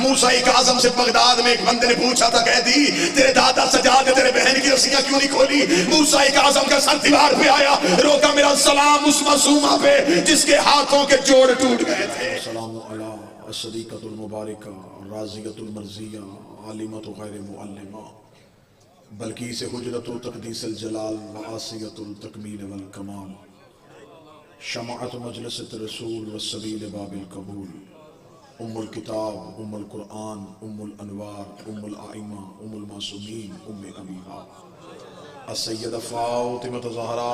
मूसा आज़म से बगदाद में एक बंदे ने पूछा था, कह दी तेरे दादा सजाद ने तेरे बहन की रस्सियां क्यों नहीं खोली? मूसा आज़म का सर दीवार पे आया, रोका मेरा सलाम उस मासूमा पे जिसके हाथों के जोड़ टूट गए थे। सलाम अला असदीक़तुल मुबारका राज़ियतुल मर्ज़िया आलिमतु गैर मुअल्लिमा बल्कि से हुजरतुल तक़दीसुल जलाल व आसियतुल तकमील वल कमाल शमाअत मजलिसत रसूल व सबील बाबिल कबूल उम्मुल किताब उम्मुल कुरान उम्मुल अनवार उम्मुल आइमा उम्मुल मासूमीन उम्मे अबीहा अस्सय्यदा फ़ातिमा ज़हरा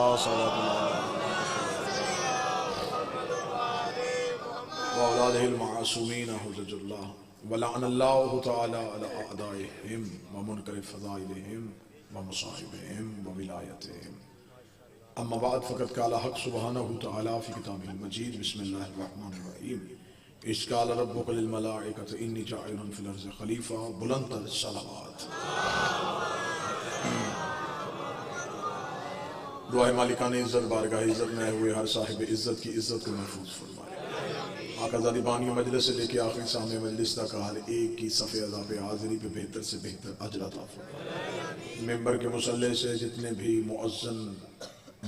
व औलादिहिल मासूमीन हुज्जतुल्लाह व लअनल्लाहु तआला अला अअदाइहिम व मुनकर फ़ज़ाइलिहिम व मुसाहिबिहिम व विलायतिहिम। अम्मा बाद फ़क़द क़ाला हक़ सुब्हानहु तआला फ़ी किताबिहिल मजीद बिस्मिल्लाहिर रहमानिर रहीम इज़ क़ाला रब्बुका लिल मलाइकति इन्नी जाइलुन फ़िल अर्ज़ि ख़लीफ़ा बुलंद सलावत। दुआए मालिकाने इज़्ज़त बारगाह इज़्ज़त में हुए हर साहिब इज़्ज़त की इज़्ज़त को महफूज फरमाए। आकाज़ादी बानी मजलिस से लेके आखिरी सामने मजलिस तक हर एक की सफ़े अज़ा पे हाज़िरी पे बेहतर से बेहतर अजर अता फरमाए। मेंबर के मुसल्ले से जितने भी मुअज़्ज़न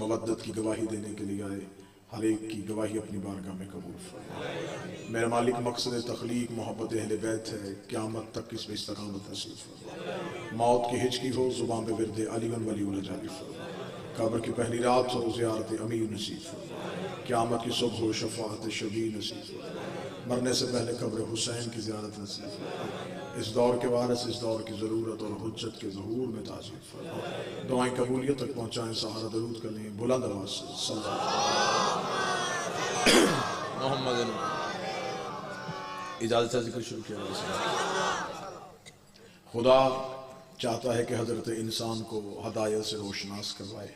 मवद्दत की गवाही देने के लिए आए, हर एक की गवाही अपनी बारगाह में कबूल फरमाए। मेरा मालिक मकसद तख्लीक मोहब्बत अहले बैत है, क़यामत तक इस पे इस्तक़ामत नसीब फरमाए। मौत की हिचकी हो ज़ुबान पे विरद अली वली जारी फरमाए। कब्र की पहली रात हो ज़ियारत अमीर नसीब फरमाए। क़यामत की सुबह हो शफ़ाअत शबीर नसीब फरमाए। मरने से पहले कब्र हुसैन की ज़ियारत नसीब फरमाए। इस दौर के वारिस इस दौर की ज़रूरत और हुज्जत के ज़हूर में ताज़ीब फरमाए। दुआएं कबूलियत तक पहुँचाएँ, सहारा दरूद कर लें बुलंद आवाज़ से मोहम्मद। इजाज़त से जिक्र शुरू किया। खुदा चाहता है कि हज़रत इंसान को हदायत से रोशनास करवाए।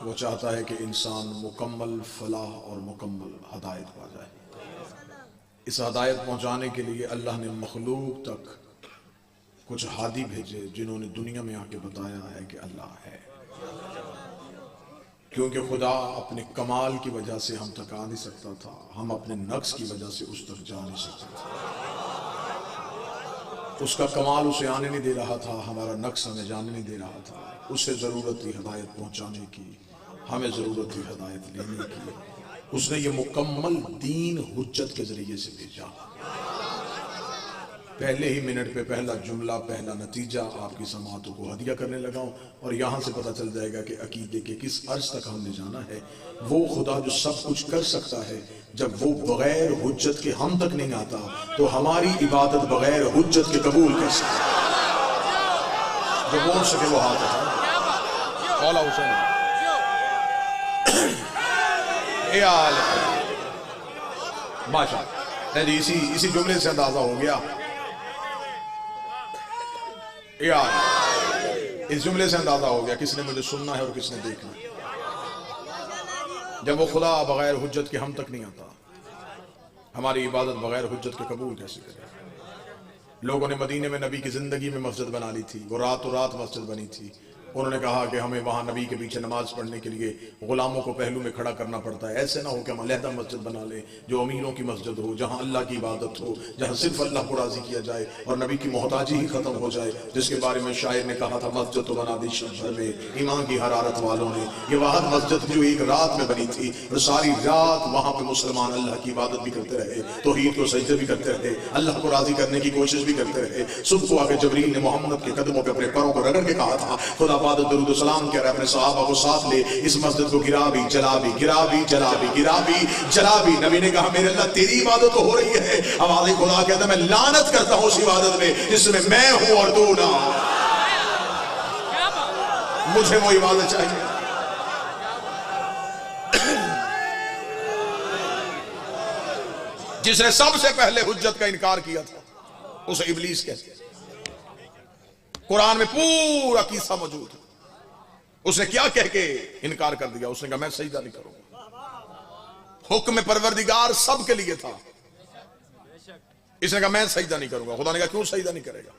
वो चाहता है कि इंसान मुकम्मल फलाह और मुकम्मल हदायत पा जाए। इस हदायत पहुँचाने के लिए अल्लाह ने मखलूक तक कुछ हादी भेजे जिन्होंने दुनिया में आके बताया है कि अल्लाह है। क्योंकि खुदा अपने कमाल की वजह से हम तक आ नहीं सकता था, हम अपने नक्स की वजह से उस तक जा नहीं सकते थे। उसका कमाल उसे आने नहीं दे रहा था, हमारा नक्स हमें जाने नहीं दे रहा था। उसे ज़रूरत थी हदायत पहुँचाने की, हमें ज़रूरत थी हदायत लेने की। उसने ये मुकम्मल दीन हुज्जत के ज़रिए से भेजा। पहले ही मिनट पे पहला जुमला, पहला नतीजा आपकी समातों को हदिया करने लगा हूँ। और यहाँ से पता चल जाएगा कि अकीदे के किस अर्ज तक हमने जाना है। वो खुदा जो सब कुछ कर सकता है, जब वो बगैर हुज्जत के हम तक नहीं आता, तो हमारी इबादत बगैर हुज्जत के कबूल कैसे? जो बोल सके वो हाथ उठाए। मौला हुसैन माशा जी, इसी जुमले से अंदाजा हो गया। इस जुमले से अंदाजा हो गया किसने मुझे सुनना है और किसने देखना है। जब वो खुदा बगैर हुज्जत के हम तक नहीं आता, हमारी इबादत बगैर हुज्जत के कबूल कैसे करे? लोगों ने मदीने में नबी की जिंदगी में मस्जिद बना ली थी। वो रातों रात मस्जिद बनी थी। उन्होंने कहा कि हमें वहाँ नबी के पीछे नमाज पढ़ने के लिए गुलामों को पहलू में खड़ा करना पड़ता है। ऐसे ना हो कि हम अलहदा मस्जिद बना लें जो अमीरों की मस्जिद हो, जहाँ अल्लाह की इबादत हो, जहाँ सिर्फ अल्लाह को राजी किया जाए और नबी की मोहताजी ही खत्म हो जाए। जिसके बारे में शायर ने कहा था, मस्जिद तो बना दी शहर में ईमान की हरारत वालों ने। ये वाहद मस्जिद जो एक रात में बनी थी, और सारी रात वहाँ पे मुसलमान अल्लाह की इबादत भी करते रहे, तौहीद को सजदे भी करते रहे, अल्लाह को राजी करने की कोशिश भी करते रहे। सुबह को आके जबरील ने मोहम्मद के कदमों पे अपने पैरों को रगड़ के कहा था, खुदा पाद दरूद सलाम कह रहा है अपने सहाबा को साथ ले, इस मस्जिद को गिरा भी जला भी, गिरा भी जला भी, गिरा भी जला भी। नबी ने कहा, मेरे अल्लाह तेरी इबादत तो हो रही है। आवाज़ खुदा कहता है, मैं लानत करता हूँ उस इबादत में जिसमें मैं हूं और तू ना। मुझे वो इबादत चाहिए। जिसने सबसे पहले हुज्जत का इनकार किया था उसे इब्लीस कहते हैं। कुरान में पूरा किस्सा मौजूद है। उसने क्या कह के इनकार कर दिया? उसने कहा, मैं सजदा नहीं करूंगा। हुक्म परवरदिगार सबके लिए था। इसने कहा, मैं सजदा नहीं करूंगा। खुदा ने कहा, क्यों सजदा नहीं करेगा?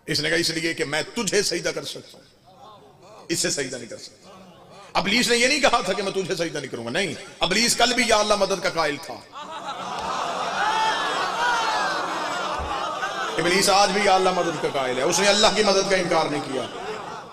इसने कहा, इसलिए कि मैं तुझे सजदा कर सकता हूं, इससे सजदा नहीं कर सकता। इब्लीस ने यह नहीं कहा था कि मैं तुझे सजदा नहीं करूंगा। नहीं, इब्लीस कल भी या अल्लाह मदद का कायल था। इब्लीस आज भी अल्लाह मदद का कायल है, उसने अल्लाह की मदद का इनकार नहीं किया,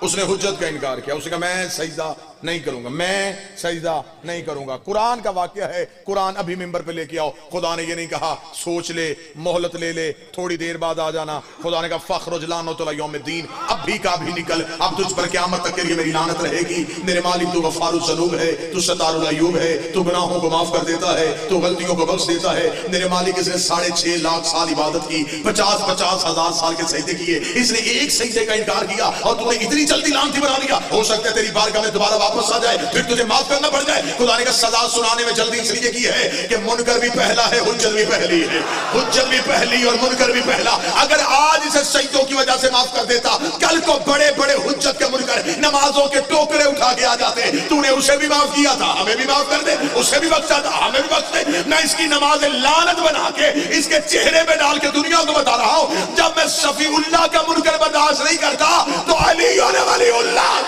उसने हुज्जत का इनकार किया। उसने कहा मैं सजदा नहीं करूंगा, मैं सजदा नहीं करूंगा। कुरान का वाकया है, कुरान अभी मिंबर पे लेके आओ। खुदा ने ये नहीं कहा सोच ले, मोहलत ले ले, थोड़ी देर बाद आ जाना। खुदा ने कहा फख्रुजलानो तो यौमिद्दीन, अभी का भी निकल, अब तुझ पर क़यामत तक के लिए मेरी लानत रहेगी। मेरे मालिक तू गफ्फारुज़ ज़नूब है, तू सत्तारुल अय्यूब है, तू गुनाहों को माफ कर देता है, तू गलतियों को बख्श देता है। मेरे मालिक इसने 6.5 लाख साल इबादत की, 50-50 हजार साल के सजदे किए, इसने एक सजदे का इनकार किया और तूने इतनी जल्दी लानती बना लिया। हो सकता है तेरी बारगाह में दोबारा वापस आ जाए, फिर तुझे माफ करना पड़ जाए। खुदा ने सजा सुनाने में जल्दी इसलिए की है कि मुनकर भी पहला है, हुज्जत भी पहली है, हुज्जत भी पहली और मुनकर भी पहला। अगर आज इसे सजदों की वजह से माफ कर देता, कल को बड़े बड़े हुज्जत के मुनकर नमाजों के टोकरे उठा के आ जाते। तूने उसे भी माफ किया था, हमें भी माफ कर दे, उसे भी बख्शा था, हमें भी बख्श दे। मैं इसकी नमाज लानत बना के इसके चेहरे पे डाल के दुनिया को बता रहा हूं, जब मैं शफीउल्लाह का मुनकर बर्दाश्त नहीं करता तो अली और वलीउल्लाह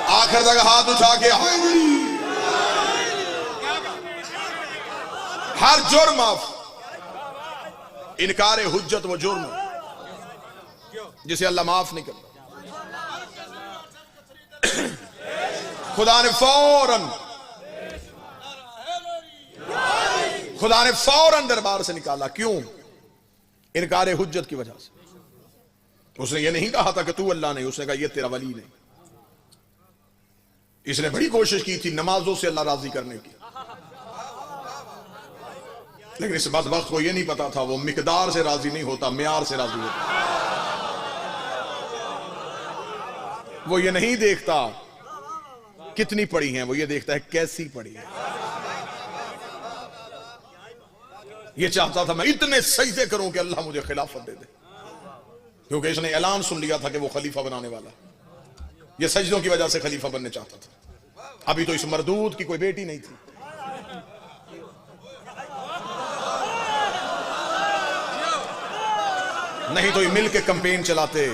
आखिर तक हाथ उठा के हर जुर्म माफ। इनकार हुज्जत वो जुर्म जिसे अल्लाह माफ नहीं करता। खुदा ने फौरन दरबार से निकाला। क्यों? इनकार हुज्जत की वजह से। उसने ये नहीं कहा था कि तू अल्लाह नहीं, उसने कहा ये तेरा वली नहीं। इसने बड़ी कोशिश की थी नमाजों से अल्लाह राजी करने की, लेकिन इस बदबख्त को यह नहीं पता था वो मिकदार से राजी नहीं होता, म्यार से राजी होता। वो ये नहीं देखता कितनी पड़ी हैं, वो ये देखता है कैसी पड़ी है। ये चाहता था मैं इतने सजदे करूं कि अल्लाह मुझे खिलाफत दे दे, क्योंकि इसने ऐलान सुन लिया था कि वो खलीफा बनाने वाला। ये सजदों की वजह से खलीफा बनने चाहता था। अभी तो इस मरदूद की कोई बेटी नहीं थी। नहीं तो ये मिल के कैंपेन चलाते,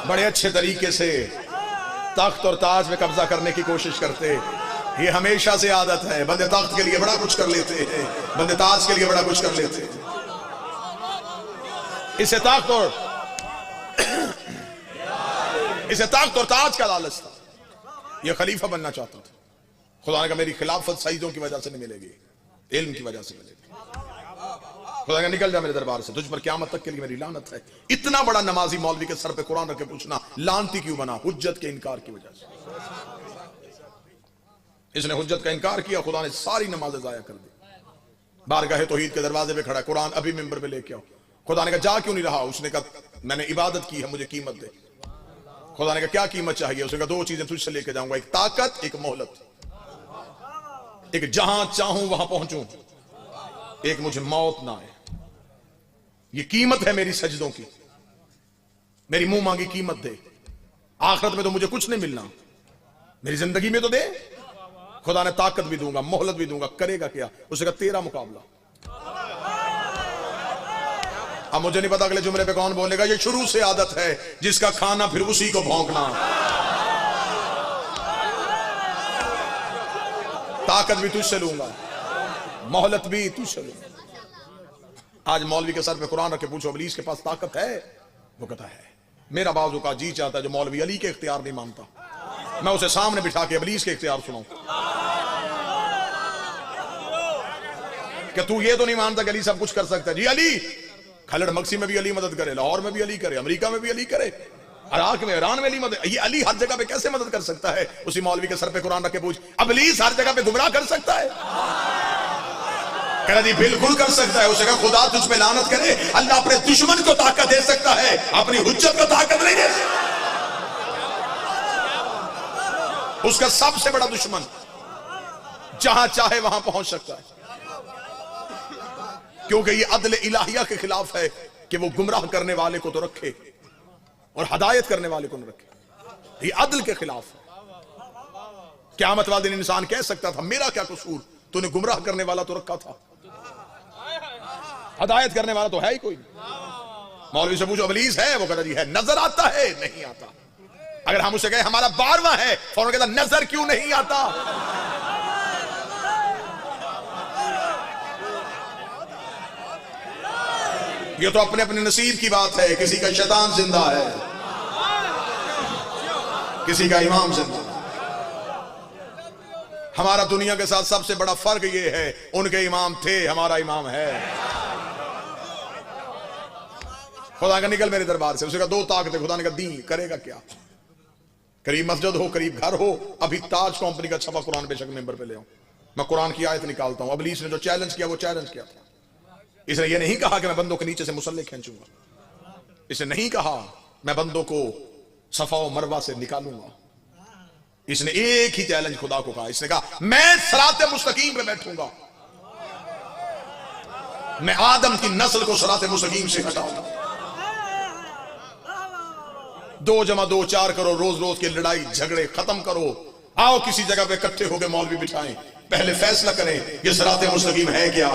बड़े अच्छे तरीके से तख्त और ताज में कब्जा करने की कोशिश करते। ये हमेशा से आदत है, बंदे तख्त के लिए बड़ा कुछ कर लेते हैं, बंदे ताज के लिए बड़ा कुछ कर लेते हैं। इसे ताकत और ताज का लालच था। यह खलीफा बनना चाहता था। खुदा ने कहा मेरी खिलाफत सईदों की वजह से नहीं मिलेगी, इल्म की वजह से मिलेगी। खुदा ने निकल जा मेरे दरबार से, तुझ पर क़यामत तक के लिए मेरी लानत है। इतना बड़ा नमाजी मौलवी के सर पे कुरान रख के पूछना लानती क्यों बना? हुज्जत के इनकार की वजह से। इसने हुज्जत का इनकार किया, खुदा ने सारी नमाजें जाया कर दी। बारगाह तौहीद के दरवाजे पे खड़ा, कुरान अभी मिंबर पे लेके आओ। खुदा ने कहा जा क्यों नहीं रहा? उसने कहा मैंने इबादत की है, मुझे कीमत दे। खुदा ने कहा क्या कीमत चाहिए? उसने कहा 2 चीजें तुझसे लेके जाऊंगा, एक ताकत, एक मोहलत, एक जहां चाहूं वहां पहुंचूं, एक मुझे मौत ना आए। ये कीमत है मेरी सजदों की, मेरी मुंह मांगी कीमत दे। आखिरत में तो मुझे कुछ नहीं मिलना, मेरी जिंदगी में तो दे। खुदा ने ताकत भी दूंगा, मोहलत भी दूंगा, करेगा क्या? उसने कहा तेरा मुकाबला। अब मुझे नहीं पता अगले जुमले पे कौन बोलेगा। ये शुरू से आदत है, जिसका खाना फिर उसी को भौंकना। ताकत भी तुझसे लूंगा, मोहलत भी तुझसे लूंगा। आज मौलवी के सर पे कुरान रख के पूछो इब्लीस के पास ताकत है? वो कहता है। मेरा बाजू का जी चाहता है जो मौलवी अली के इख्तियार नहीं मानता, मैं उसे सामने बिठा के इब्लीस के इख्तियार सुनाऊं कि तू ये तो नहीं मानता कि अली सब कुछ कर सकता है। जी अली, खलड़ मक्सी में भी अली मदद करे, लाहौर में भी अली करे, अमेरिका में भी अली करे, इराक में, ईरान में अली मदद। ये अली हर जगह पे कैसे मदद कर सकता है? उसी मौलवी के सर पे कुरान रख के पूछ, इब्लीस हर जगह पे गुमराह कर सकता है? कह रहा जी बिल्कुल कर सकता है। उसे कहा खुदा तुझ पे लानत करे, अल्लाह अपने दुश्मन को ताकत दे सकता है, अपनी हुज्जत को ताकत नहीं दे सकता। उसका सबसे बड़ा दुश्मन जहां चाहे वहां पहुंच सकता है, क्योंकि ये अदल इलाहिया के खिलाफ है कि वो गुमराह करने वाले को तो रखे और हदायत करने वाले को न रखे। ये अदल के खिलाफ है। क़यामत वाले दिन इंसान कह सकता था मेरा क्या कसूर, तूने गुमराह करने वाला तो रखा था, हदायत करने वाला तो है ही कोई। मौलवी से पूछो इब्लीस है? वो कहता जी है। नजर आता है? नहीं आता। अगर हम उसे कहे हमारा 12वां है, फौरन कहता नजर क्यों नहीं आता? ये तो अपने अपने नसीब की बात है। किसी का शैतान जिंदा है, किसी का इमाम जिंदा। हमारा दुनिया के साथ सबसे बड़ा फर्क ये है, उनके इमाम थे, हमारा इमाम है। खुदा का निकल मेरे दरबार से, उसका दो ताकतें, खुदा ने कहा दी, करेगा क्या? करीब मस्जिद हो, करीब घर हो। अभी ताज कंपनी का छपा कुरान बेशक मेंबर पे ले आऊं, मैं कुरान की आयत निकालता हूं। इब्लीस ने जो चैलेंज किया वो चैलेंज किया था। इसने ये नहीं कहा कि मैं बंदों के नीचे से मुसल्ले खींचूंगा, इसने नहीं कहा मैं बंदों को सफा और मरवा से निकालूंगा। इसने एक ही चैलेंज खुदा को कहा, इसने कहा मैं सिराते मुस्तकीम पे बैठूंगा, मैं आदम की नस्ल को सिराते मुस्तकीम से हटाऊंगा। 2 + 2 4 करो, रोज रोज की लड़ाई झगड़े खत्म करो। आओ किसी जगह पे इकट्ठे होकर मौलवी बिठाएं, पहले फैसला करें ये सिराते मुस्तकीम है क्या।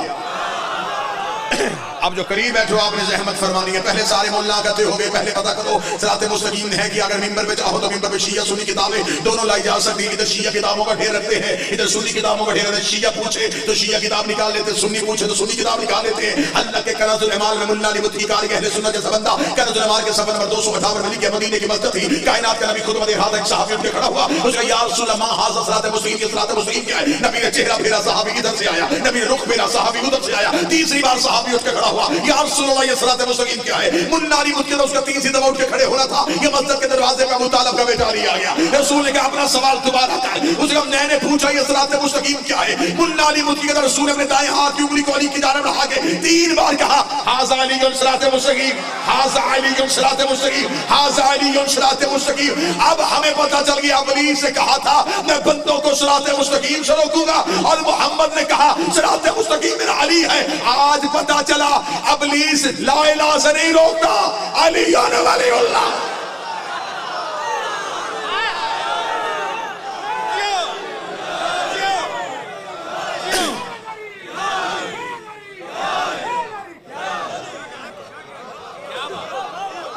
अब जो करीब बैठो आपने जहमत फरमानी है, पहले सारे मोल्ला इकट्ठे हो गए, पहले पता करो सिराते मुस्तकीम है कि अगर मिंबर पे चाहो तो मिंबर पे शिया सुन्नी किताबें दोनों लाई जा सकती है। इधर शिया किताबों का ढेर रखते हैं, इधर सुन्नी किताबों का ढेर रखते हैं। शिया पूछे तो शिया किताब निकाल लेते, सुन्नी पूछे तो सुन्नी किताब निकाल लेते हैं। अल्लाह के कनज़ुल अमाल में मुल्ला अली मुत्तकी कारी अहले सुन्नत जैसा बंदा कनज़ुल अमाल के सफर नंबर 258 में लिखे मदीने की मस्जिद थी, कायनात का नबी खुद मदे हाथ एक सहाबी उठ के खड़ा हुआ, उसका या रसूल अल्लाह मा हाज़ा सिराते मुस्तकीम, ये सिराते मुस्तकीम क्या है? नबी ने चेहरा फेरा, सहाबी इधर से आया, नबी ने रुख फेरा, सहाबी उधर से आया। तीसरी बार सहाबी उठ के खड़ा हुआ, या रसूल अल्लाह ये सिराते मुस्तकीम क्या है? मुल्ला अली मुत्तकी तो उसका 3 दफा उठ के खड़े होना था। ये मस्जिद के दरवाजे पे अबू तालिब का बेटा अली आ गया। रसूल ने कहा अपना सवाल दोबारा कर। उसने मैंने पूछा ये सिराते मुस्तकीम क्या है? मुल्ला अली मुत्तकी का रसूल ने अपने दाएं हाथ की उंगली को अली की जानब बढ़ा के 3 बार कहा हाज़ा अलीयुन सिराते मुस्तकीम, हाज़ा अलीयुन सिराते मुस्तकीम, हाज़ा अलीयुन सिराते मुस्तकीम। अब हमें पता चल गया इब्लीस ने कहा था मैं बंदों को सिराते मुस्तकीम से रोकूंगा, और मोहम्मद ने कहा सिराते मुस्तकीम मेरा अली है। आज पता चला इब्लीस ला इलाहा से नहीं रोकता, अली वलीउल्लाह।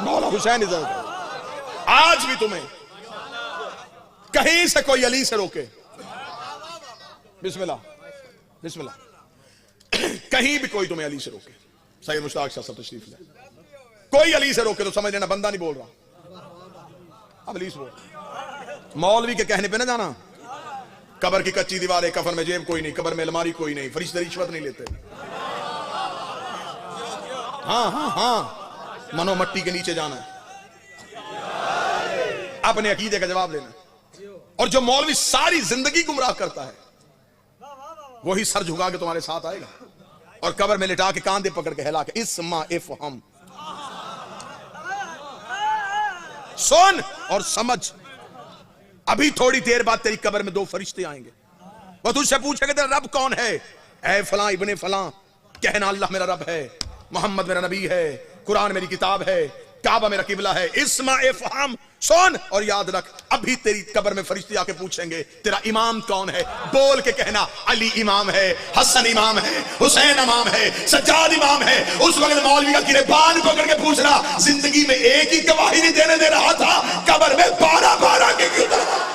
मौला हुसैन इधर, आज भी तुम्हें कहीं से कोई अली से रोके, बिस्मिल्लाह बिस्मिल्लाह, कहीं भी कोई तुम्हें अली से रोके, सैयद मुश्ताक शाह साहब तशरीफ ले, कोई अली से रोके तो समझ लेना बंदा नहीं बोल रहा, अब अली से बोल। मौलवी के कहने पे ना जाना, कब्र की कच्ची दीवार है, कफन में जेब कोई नहीं, कब्र में अलमारी कोई नहीं, फरिश्ते रिश्वत नहीं लेते। हाँ हाँ हाँ, मनो मट्टी के नीचे जाना है, अपने अकीदे का जवाब देना। और जो मौलवी सारी जिंदगी गुमराह करता है वही सर झुका के तुम्हारे साथ आएगा और कब्र में लिटा के कांधे पकड़ के हिला के इस्मा इफ़हम, सुन और समझ, अभी थोड़ी देर बाद तेरी कब्र में 2 फरिश्ते आएंगे, वो तुझसे पूछेंगे तेरा रब कौन है? ऐ फलां इब्ने फलां, कहना अल्लाह मेरा रब है, मोहम्मद मेरा नबी है, कुरान मेरी किताब है, काबा मेरा किबला है। इस्मा इफ़हम, सुन और याद रख, अभी तेरी कब्र में फरिश्ते आके पूछेंगे तेरा इमाम कौन है? बोल के कहना अली इमाम है, हसन इमाम है, हुसैन इमाम है, सज्जाद इमाम है। उस वक्त मौलवी का गिरबान पकड़ के पूछ रहा, जिंदगी में एक ही गवाही नहीं देने दे रहा था, कब्र में 12 के क्यों दरवाजे?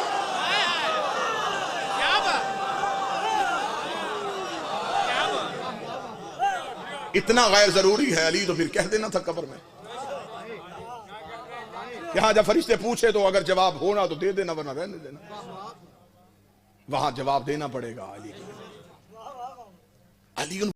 इतना गैर जरूरी है अली तो फिर कह देना था कब्र में। यहां जब फरिश्ते पूछे तो अगर जवाब होना तो दे देना, वरना रहने देना। वहां जवाब देना पड़ेगा अली।